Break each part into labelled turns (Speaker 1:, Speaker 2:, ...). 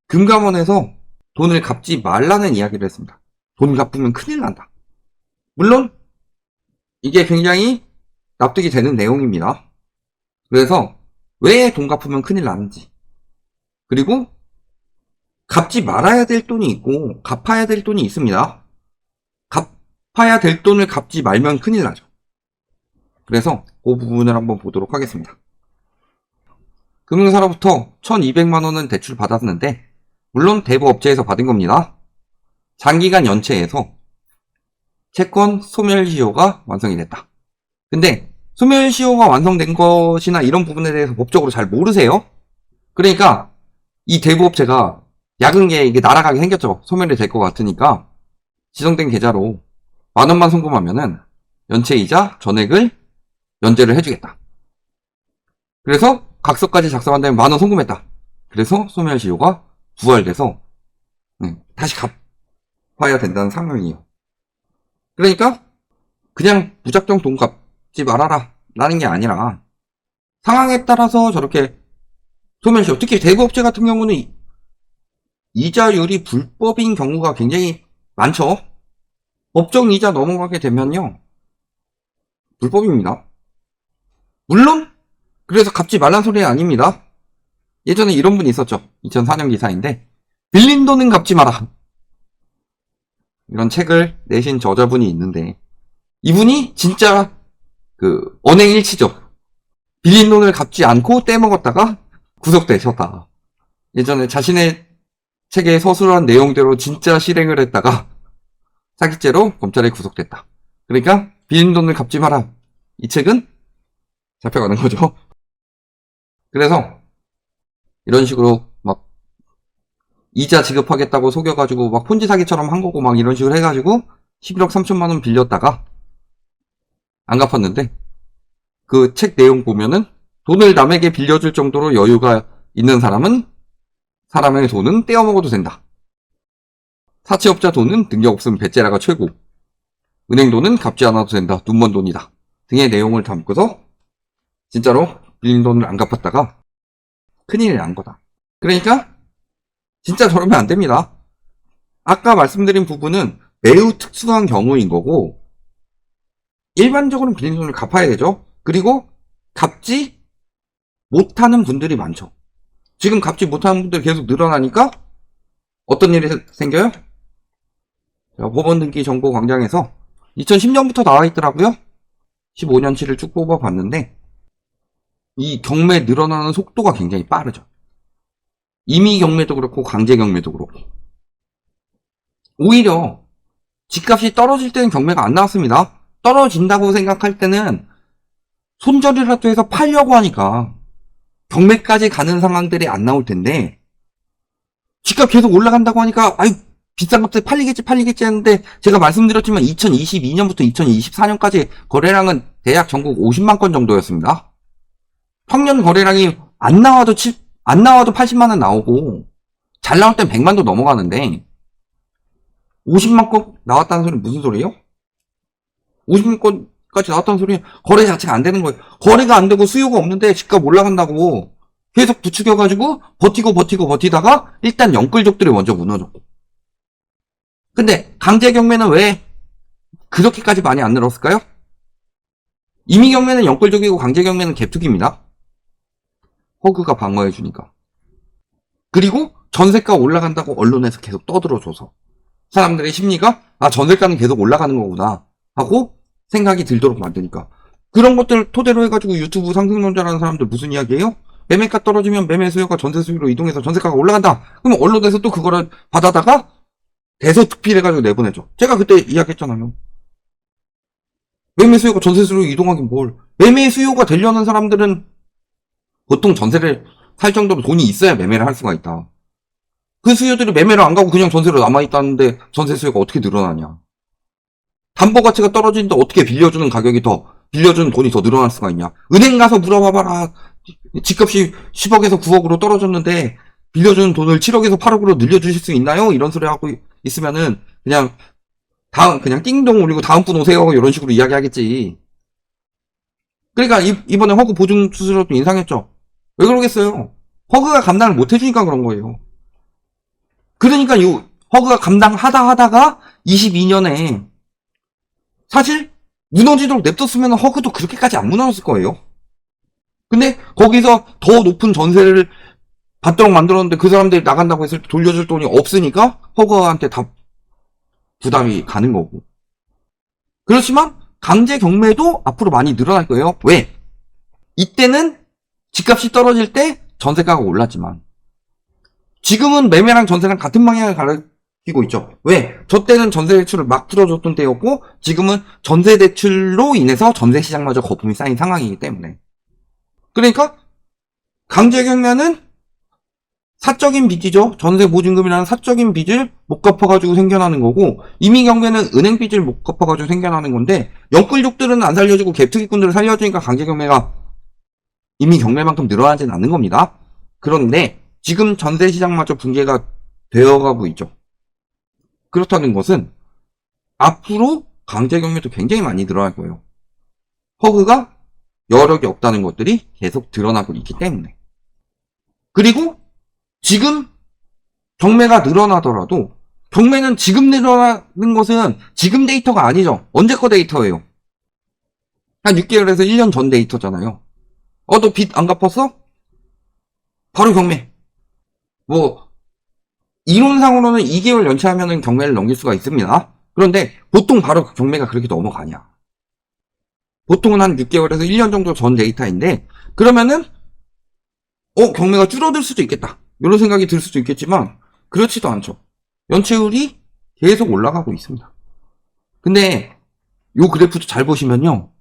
Speaker 1: 금감원에서 돈을 갚지 말라는 이야기를 했습니다. 돈 갚으면 큰일 난다. 물론 이게 굉장히 납득이 되는 내용입니다. 그래서 왜 돈 갚으면 큰일 나는지, 그리고 갚지 말아야 될 돈이 있고 갚아야 될 돈이 있습니다. 갚아야 될 돈을 갚지 말면 큰일 나죠. 그래서 그 부분을 한번 보도록 하겠습니다. 금융사로부터 1200만원은 대출 받았는데, 물론 대부업체에서 받은 겁니다. 장기간 연체해서 채권 소멸시효가 완성이 됐다. 근데 소멸시효가 완성된 것이나 이런 부분에 대해서 법적으로 잘 모르세요? 그러니까 이 대부업체가 야근계에 이게 날아가게 생겼죠. 소멸이 될 것 같으니까 지정된 계좌로 10,000원만 송금하면은 연체이자 전액을 연체를 해주겠다. 그래서 각서까지 작성한 다음에 10,000원 송금했다. 그래서 소멸시효가 부활돼서 다시 갚아야 된다는 상황이에요. 그러니까 그냥 무작정 돈 갚지 말아라 라는 게 아니라 상황에 따라서 저렇게 소멸시효, 특히 대부업체 같은 경우는 이자율이 불법인 경우가 굉장히 많죠. 법정 이자 넘어가게 되면요 불법입니다. 물론 그래서 갚지 말란 소리는 아닙니다. 예전에 이런 분이 있었죠. 2004년 기사인데, 빌린 돈은 갚지 마라, 이런 책을 내신 저자분이 있는데, 이분이 진짜 언행일치죠. 빌린 돈을 갚지 않고 떼먹었다가 구속되셨다. 예전에 자신의 책에 서술한 내용대로 진짜 실행을 했다가 사기죄로 검찰에 구속됐다. 그러니까 빌린 돈을 갚지 마라, 이 책은 잡혀가는 거죠. 그래서 이런 식으로 막 이자 지급하겠다고 속여가지고 막 폰지 사기처럼 한 거고 막 이런 식으로 해가지고 11억 3천만 원 빌렸다가 안 갚았는데, 그 책 내용 보면은 돈을 남에게 빌려줄 정도로 여유가 있는 사람은 사람의 돈은 떼어먹어도 된다. 사채업자 돈은 능력 없으면 배째라가 최고. 은행 돈은 갚지 않아도 된다. 눈먼 돈이다. 등의 내용을 담고서 진짜로 빌린 돈을 안 갚았다가 큰일이 난 거다. 그러니까 진짜 저러면 안 됩니다. 아까 말씀드린 부분은 매우 특수한 경우인 거고, 일반적으로는 빌린 돈을 갚아야 되죠. 그리고 갚지 못하는 분들이 많죠. 지금 갚지 못하는 분들이 계속 늘어나니까 어떤 일이 생겨요? 법원 등기 정보 광장에서 2010년부터 나와 있더라고요. 15년치를 쭉 뽑아봤는데 이 경매 늘어나는 속도가 굉장히 빠르죠. 임의 경매도 그렇고 강제 경매도 그렇고. 오히려 집값이 떨어질 때는 경매가 안 나왔습니다. 떨어진다고 생각할 때는 손절이라도 해서 팔려고 하니까 경매까지 가는 상황들이 안 나올 텐데, 집값 계속 올라간다고 하니까 아유 비싼 값에 팔리겠지 했는데, 제가 말씀드렸지만 2022년부터 2024년까지 거래량은 대략 전국 50만 건 정도였습니다. 평년 거래량이 안 나와도 80만 원 나오고 잘 나올 땐 100만도 넘어가는데 50만 건 나왔다는 소리는 무슨 소리예요? 50만 건까지 나왔다는 소리는 거래 자체가 안 되는 거예요. 거래가 안 되고 수요가 없는데 집값 올라간다고 계속 부추겨가지고 버티다가 일단 영끌족들이 먼저 무너졌고. 근데 강제 경매는 왜 그렇게까지 많이 안 늘었을까요? 임의 경매는 영끌족이고 강제 경매는 갭투기입니다. 허그가 방어해주니까. 그리고 전세가 올라간다고 언론에서 계속 떠들어줘서 사람들의 심리가 전세가는 계속 올라가는 거구나 하고 생각이 들도록 만드니까, 그런 것들 토대로 해가지고 유튜브 상승론자라는 사람들 무슨 이야기예요? 매매가 떨어지면 매매 수요가 전세 수요로 이동해서 전세가가 올라간다. 그럼 언론에서 또 그거를 받아다가 대서특필해가지고 내보내죠. 제가 그때 이야기했잖아요. 매매 수요가 전세 수요로 이동하긴 뭘. 매매 수요가 되려는 사람들은 보통 전세를 살 정도로 돈이 있어야 매매를 할 수가 있다. 그 수요들이 매매를 안 가고 그냥 전세로 남아있다는데 전세 수요가 어떻게 늘어나냐. 담보 가치가 떨어지는데 어떻게 빌려주는 돈이 더 늘어날 수가 있냐. 은행 가서 물어봐봐라. 집값이 10억에서 9억으로 떨어졌는데 빌려주는 돈을 7억에서 8억으로 늘려주실 수 있나요? 이런 소리 하고 있으면은 그냥 띵동 울리고 다음 분 오세요 이런 식으로 이야기하겠지. 그러니까 이번에 허그 보증 수수료도 인상했죠. 왜 그러겠어요? 허그가 감당을 못 해주니까 그런 거예요. 그러니까 이 허그가 감당하다가 22년에 사실 무너지도록 냅뒀으면 허그도 그렇게까지 안 무너졌을 거예요. 근데 거기서 더 높은 전세를 받도록 만들었는데 그 사람들이 나간다고 했을 때 돌려줄 돈이 없으니까 허그한테 다 부담이 가는 거고. 그렇지만 강제 경매도 앞으로 많이 늘어날 거예요. 왜? 이때는 집값이 떨어질 때 전세가가 올랐지만 지금은 매매랑 전세랑 같은 방향을 가리키고 있죠. 왜? 저 때는 전세 대출을 막 풀어줬던 때였고 지금은 전세 대출로 인해서 전세 시장마저 거품이 쌓인 상황이기 때문에. 그러니까 강제 경매는 사적인 빚이죠. 전세 보증금이라는 사적인 빚을 못 갚아가지고 생겨나는 거고, 임의 경매는 은행 빚을 못 갚아가지고 생겨나는 건데, 영끌족들은 안 살려주고 갭투기꾼들을 살려주니까 강제 경매가 임의 경매만큼 늘어나진 않는 겁니다. 그런데 지금 전세 시장마저 붕괴가 되어가고 있죠. 그렇다는 것은 앞으로 강제 경매도 굉장히 많이 늘어날 거예요. 허그가 여력이 없다는 것들이 계속 드러나고 있기 때문에. 그리고 지금 경매가 늘어나더라도 경매는 지금 늘어나는 것은 지금 데이터가 아니죠. 언제 거 데이터예요. 한 6개월에서 1년 전 데이터잖아요. 너 빚 안 갚았어? 바로 경매. 이론상으로는 2개월 연체하면 경매를 넘길 수가 있습니다. 그런데 보통 바로 경매가 그렇게 넘어가냐. 보통은 한 6개월에서 1년 정도 전 데이터인데, 그러면은 경매가 줄어들 수도 있겠다, 이런 생각이 들 수도 있겠지만 그렇지도 않죠. 연체율이 계속 올라가고 있습니다. 근데 요 그래프도 잘 보시면요,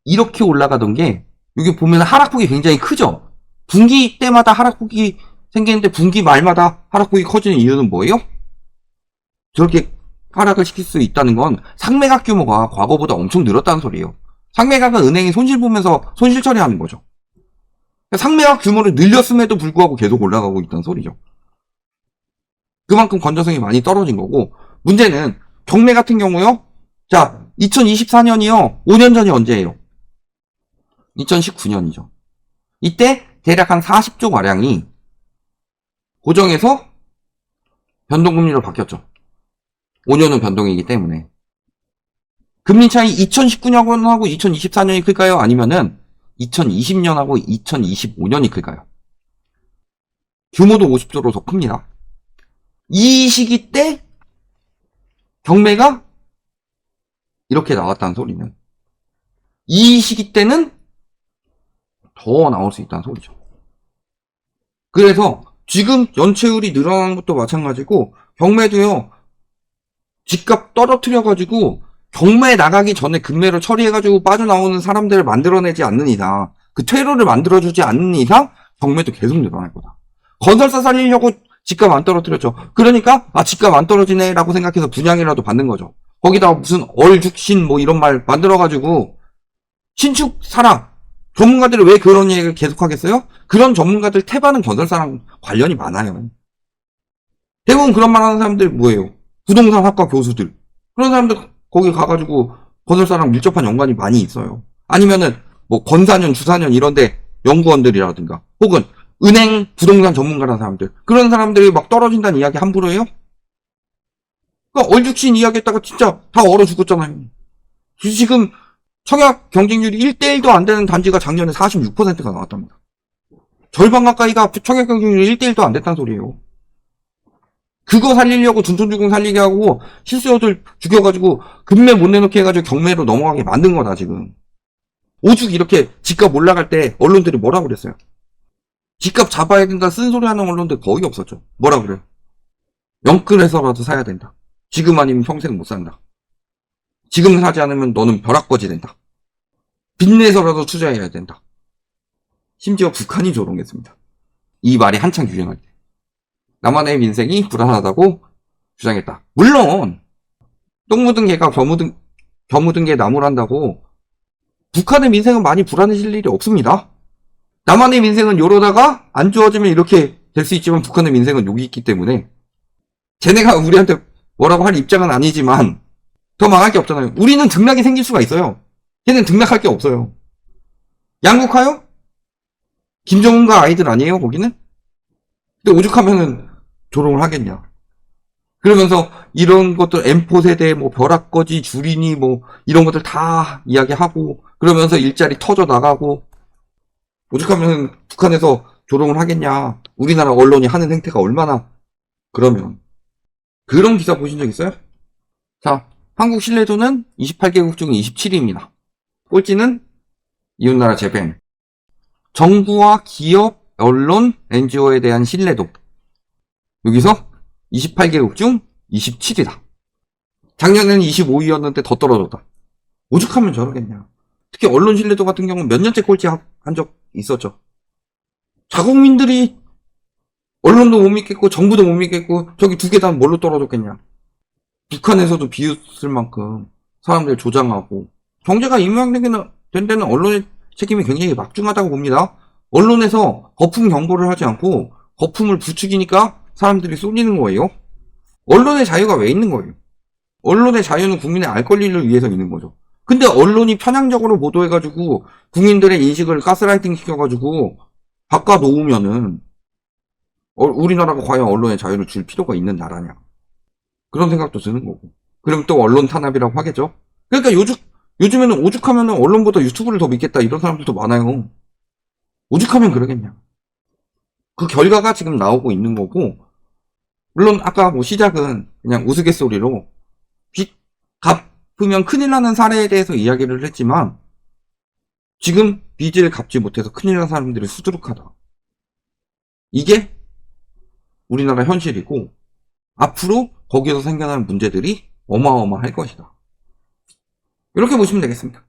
Speaker 1: 이렇게 올라가던 게 여기 보면 하락폭이 굉장히 크죠. 분기 때마다 하락폭이 생기는데 분기 말마다 하락폭이 커지는 이유는 뭐예요? 저렇게 하락을 시킬 수 있다는 건 상매각 규모가 과거보다 엄청 늘었다는 소리예요. 상매각은 은행이 손실 보면서 손실 처리하는 거죠. 상매각 규모를 늘렸음에도 불구하고 계속 올라가고 있다는 소리죠. 그만큼 건전성이 많이 떨어진 거고, 문제는 경매 같은 경우요. 자, 2024년이요. 5년 전이 언제예요? 2019년이죠. 이때 대략 한 40조 가량이 고정에서 변동금리로 바뀌었죠. 5년은 변동이기 때문에. 금리 차이 2019년하고 2024년이 클까요? 아니면은 2020년하고 2025년이 클까요? 규모도 50조로 더 큽니다. 이 시기 때 경매가 이렇게 나왔다는 소리는 이 시기 때는 더 나올 수 있다는 소리죠. 그래서 지금 연체율이 늘어나는 것도 마찬가지고 경매도요, 집값 떨어뜨려가지고 경매 나가기 전에 금매로 처리해가지고 빠져나오는 사람들을 만들어내지 않는 이상, 그 퇴로를 만들어주지 않는 이상 경매도 계속 늘어날 거다. 건설사 살리려고 집값 안 떨어뜨렸죠. 그러니까 집값 안 떨어지네 라고 생각해서 분양이라도 받는 거죠. 거기다가 무슨 얼죽신 이런 말 만들어가지고 신축 사라, 전문가들이 왜 그런 얘기를 계속 하겠어요? 그런 전문가들 태반은 건설사랑 관련이 많아요. 대부분 그런 말 하는 사람들 뭐예요? 부동산 학과 교수들. 그런 사람들 거기 가가지고 건설사랑 밀접한 연관이 많이 있어요. 아니면은 건사년, 주사년 이런데 연구원들이라든가, 혹은 은행 부동산 전문가라는 사람들, 그런 사람들이 막 떨어진다는 이야기 함부로 해요? 그러니까 얼죽신 이야기했다가 진짜 다 얼어 죽었잖아요. 지금 청약 경쟁률이 1대1도 안 되는 단지가 작년에 46%가 나왔답니다. 절반 가까이가 청약 경쟁률이 1대1도 안 됐다는 소리예요. 그거 살리려고 둔촌주공 살리게 하고 실수요들 죽여가지고 금매 못 내놓게 해가지고 경매로 넘어가게 만든 거다 지금. 오죽 이렇게 집값 올라갈 때 언론들이 뭐라고 그랬어요? 집값 잡아야 된다 쓴소리 하는 언론들 거의 없었죠. 뭐라 그래요? 영끌해서라도 사야 된다. 지금 아니면 평생 못 산다. 지금 사지 않으면 너는 벼락거지 된다. 빚내서라도 투자해야 된다. 심지어 북한이 조롱했습니다. 이 말이 한창 유행할 때. 남한의 민생이 불안하다고 주장했다. 물론 똥 묻은 개가 겨 묻은 개 나무란다고 북한의 민생은 많이 불안해질 일이 없습니다. 남한의 민생은 요러다가 안 좋아지면 이렇게 될 수 있지만 북한의 민생은 여기 있기 때문에 쟤네가 우리한테 뭐라고 할 입장은 아니지만 더 망할 게 없잖아요. 우리는 등락이 생길 수가 있어요. 걔는 등락할 게 없어요. 양극화요? 김정은과 아이들 아니에요 거기는? 근데 오죽하면은 조롱을 하겠냐. 그러면서 이런 것들 M4 세대 뭐 벼락거지 줄이니 뭐 이런 것들 다 이야기하고 그러면서 일자리 터져 나가고 오죽하면 북한에서 조롱을 하겠냐. 우리나라 언론이 하는 행태가 얼마나 그러면 그런 기사 보신 적 있어요? 자, 한국 신뢰도는 28개국 중 27위입니다. 꼴찌는 이웃나라 재팬. 정부와 기업, 언론, NGO에 대한 신뢰도. 여기서 28개국 중 27위다. 작년에는 25위였는데 더 떨어졌다. 오죽하면 저러겠냐. 특히 언론 신뢰도 같은 경우는 몇 년째 꼴찌 한 적 있었죠. 자국민들이 언론도 못 믿겠고 정부도 못 믿겠고 저기 두 개 다 뭘로 떨어졌겠냐. 북한에서도 비웃을 만큼 사람들 조장하고 경제가 임양된 데는 언론의 책임이 굉장히 막중하다고 봅니다. 언론에서 거품 경고를 하지 않고 거품을 부추기니까 사람들이 쏠리는 거예요. 언론의 자유가 왜 있는 거예요? 언론의 자유는 국민의 알 권리를 위해서 있는 거죠. 근데 언론이 편향적으로 보도해가지고 국민들의 인식을 가스라이팅 시켜가지고 바꿔놓으면은 우리나라가 과연 언론의 자유를 줄 필요가 있는 나라냐. 그런 생각도 드는 거고. 그럼 또 언론 탄압이라고 하겠죠? 그러니까 요즘에는 오죽하면은 언론보다 유튜브를 더 믿겠다 이런 사람들도 많아요. 오죽하면 그러겠냐. 그 결과가 지금 나오고 있는 거고, 물론 아까 뭐 시작은 그냥 우스갯소리로 빚 갚으면 큰일 나는 사례에 대해서 이야기를 했지만, 지금 빚을 갚지 못해서 큰일 난 사람들이 수두룩하다. 이게 우리나라 현실이고, 앞으로 거기서 생겨나는 문제들이 어마어마할 것이다. 이렇게 보시면 되겠습니다.